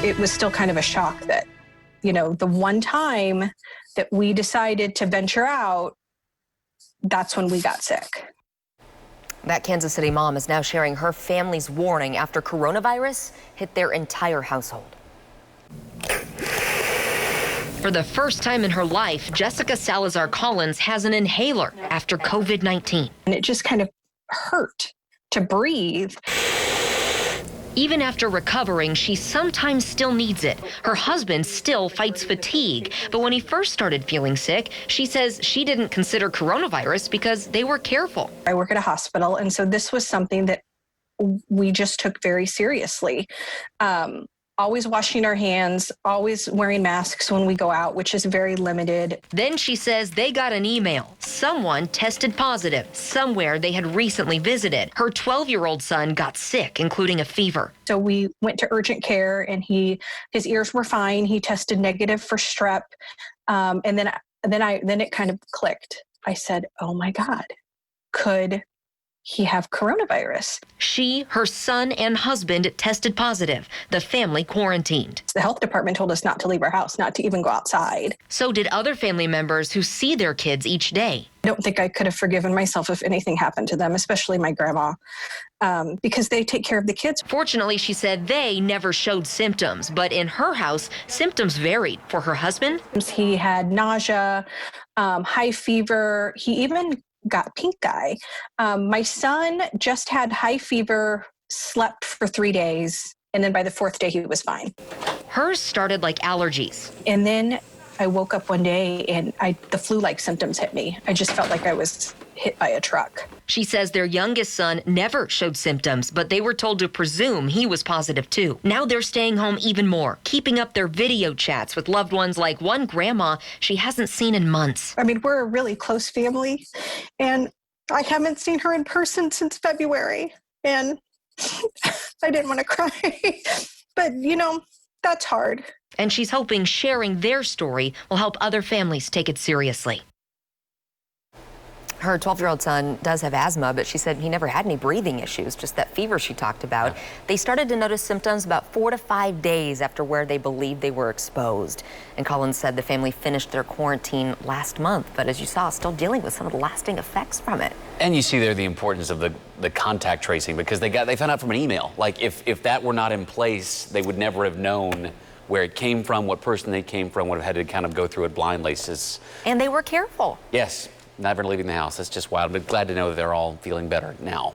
It was still kind of a shock that, the one time that we decided to venture out, that's when we got sick. That Kansas City mom is now sharing her family's warning after coronavirus hit their entire household. For the first time in her life, Jessica Salazar Collins has an inhaler after COVID-19. And it just kind of hurt to breathe. Even after recovering, she sometimes still needs it. Her husband still fights fatigue. But when he first started feeling sick, she says she didn't consider coronavirus because they were careful. I work at a hospital, and so this was something that we just took very seriously. Always washing our hands, always wearing masks when we go out, which is very limited. Then she says they got an email. Someone tested positive somewhere they had recently visited. Her 12-year-old son got sick, including a fever. So we went to urgent care, and his ears were fine. He tested negative for strep, and then it kind of clicked. I said, "Oh my God, could he have coronavirus?" She, her son, and husband tested positive. The family quarantined. The health department told us not to leave our house, not to even go outside. So did other family members who see their kids each day. I don't think I could have forgiven myself if anything happened to them, especially my grandma, because they take care of the kids. Fortunately, she said they never showed symptoms, but in her house, symptoms varied. For her husband, he had nausea, high fever. He even got pink eye. My son just had high fever, slept for 3 days, and then by the 4th day he was fine. Hers started like allergies. And then I woke up one day and the flu-like symptoms hit me. I just felt like I was hit by a truck. She says their youngest son never showed symptoms, but they were told to presume he was positive too. Now they're staying home even more, keeping up their video chats with loved ones like one grandma she hasn't seen in months. I mean, we're a really close family, and I haven't seen her in person since February, and I didn't want to cry, but that's hard. And she's hoping sharing their story will help other families take it seriously. Her 12-year-old son does have asthma, but she said he never had any breathing issues, just that fever she talked about. They started to notice symptoms about 4 to 5 days after where they believed they were exposed. And Collins said the family finished their quarantine last month, but as you saw, still dealing with some of the lasting effects from it. And you see there the importance of the contact tracing, because they found out from an email. Like if that were not in place, they would never have known where it came from, what person they came from, would have had to kind of go through it blindly. And they were careful. Yes. Never leaving the house. It's just wild. But glad to know that they're all feeling better now.